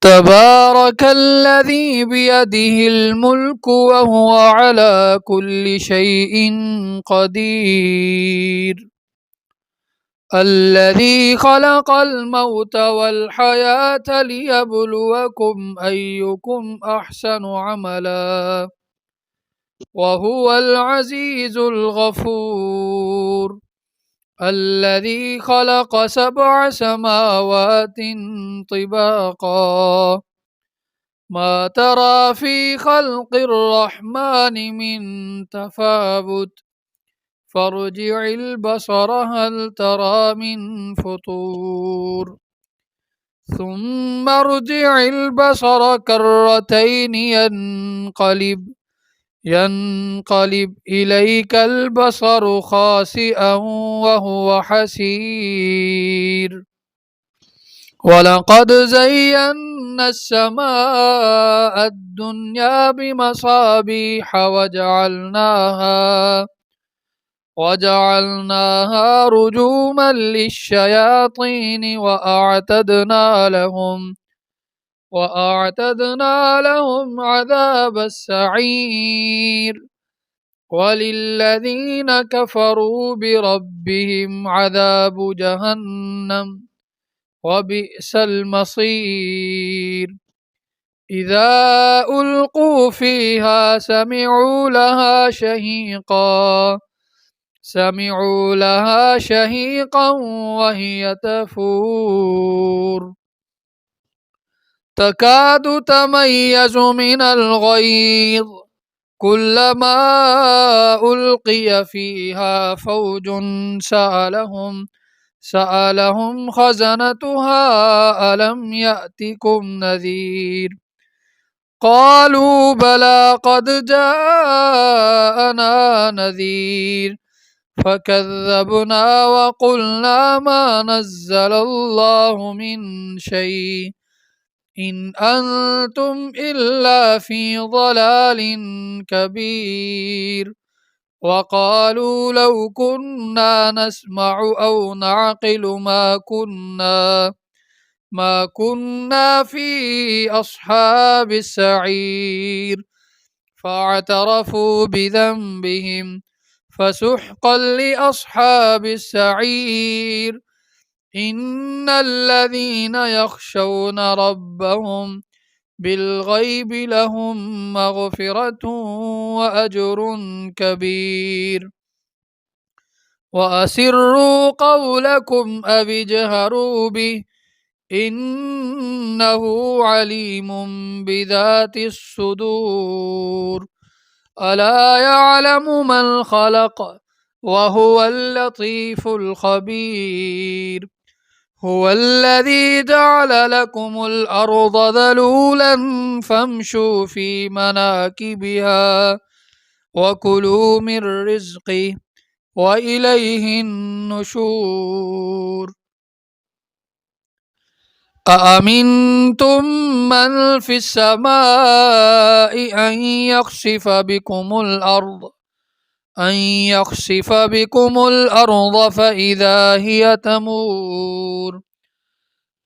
تبارك الذي بيده الملك وهو على كل شيء قدير الذي خلق الموت والحياة ليبلوكم أيكم أحسن عملا وهو العزيز الغفور الذي خلق 7 سماوات طباقا ما ترى في خلق الرحمن من تفاوت فارجع البصر هل ترى من فطور ثم ارجع البصر كرتين ينقلب إليك البصر خاسئا وهو حسير ولقد زينا السماء الدنيا بمصابيح وجعلناها رجوما للشياطين وأعتدنا لهم عذاب السعير وللذين كفروا بربهم عذاب جهنم وبئس المصير إذا ألقوا فيها سمعوا لها شهيقا وهي تفور تكاد تميز من الغيظ كلما ألقي فيها فوج سألهم خزنتها ألم يأتكم نذير قالوا بلى قد جاءنا نذير فكذبنا وقلنا ما نزل الله من شيء إن أنتم إلا في ضلال كبير وقالوا لو كنا نسمع أو نعقل ما كنا في أصحاب السعير فاعترفوا بذنبهم فسحقا لأصحاب السعير إن الذين يخشون ربهم بالغيب لهم مغفرة وأجر كبير وأسروا قولكم أو اجهروا به إنه عليم بذات الصدور ألا يعلم من خلق وهو اللطيف الخبير هو الذي جعل لكم الأرض ذلولا فامشوا في مناكبها وكلوا من رزقه وإليه النشور أأمنتم من في السماء أن يخسف بكم الأرض فإذا هي تمور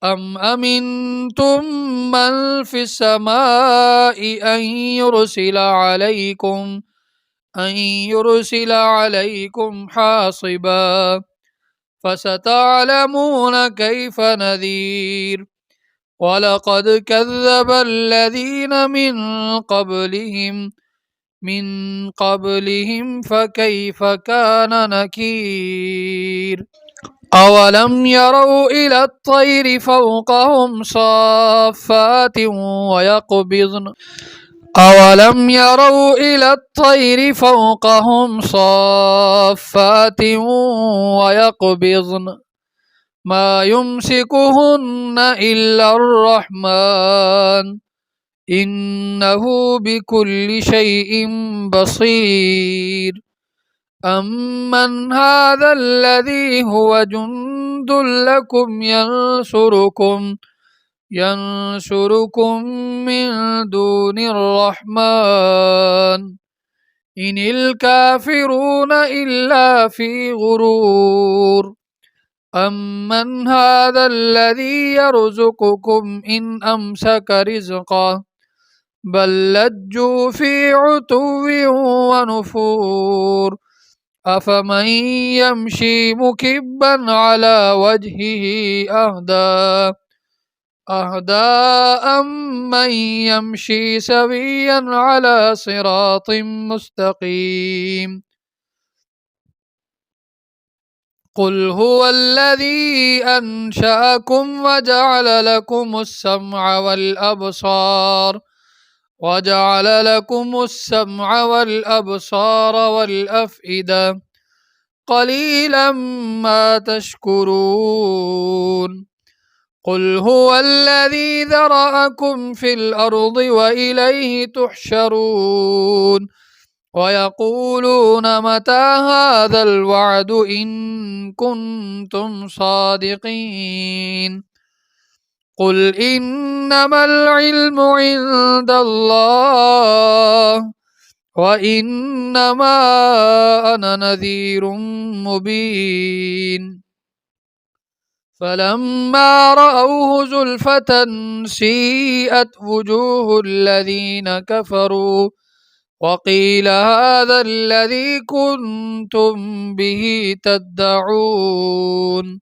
أم أمنتم من في السماء أن يرسل عليكم حاصبا فستعلمون كيف نذير ولقد كذب الذين من قبلهم فكيف كان نكير أولم يروا إلى الطير فوقهم صافات ويقبضن ما يمسكهن إلا الرحمن إنه بكل شيء بصير أمن هذا الذي هو جند لكم ينصركم من دون الرحمن إن الكافرون إلا في غرور أمن هذا الذي يرزقكم إن أمسك رزقه بل لجوا في عتو ونفور أفمن يمشي مكبا على وجهه أهدى أمن يمشي سويا على صراط مستقيم قل هو الذي أنشأكم وجعل لكم السمع والأبصار والأفئدة قليلا ما تشكرون قل هو الذي ذرأكم في الأرض وإليه تحشرون ويقولون متى هذا الوعد إن كنتم صادقين قل إنما العلم عند الله وإنما أنا نذير مبين فلما رأوه زلفة سيئت وجوه الذين كفروا وقيل هذا الذي كنتم به تدعون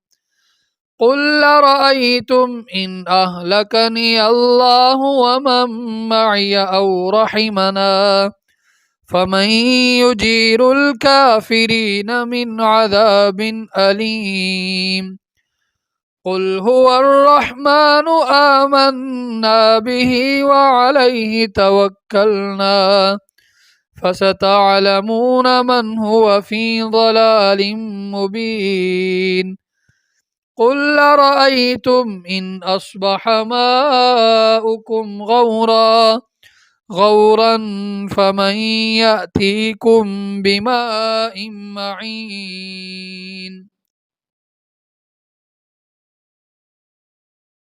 قل أرأيتم إن أهلكني الله ومن معي أو رحمنا فمن يجير الكافرين من عذاب أليم قل هو الرحمن آمنا به وعليه توكلنا فستعلمون من هو في ضلال مبين قل أرأيتم إن أصبح ماؤكم غورا فمن يأتيكم بماء معين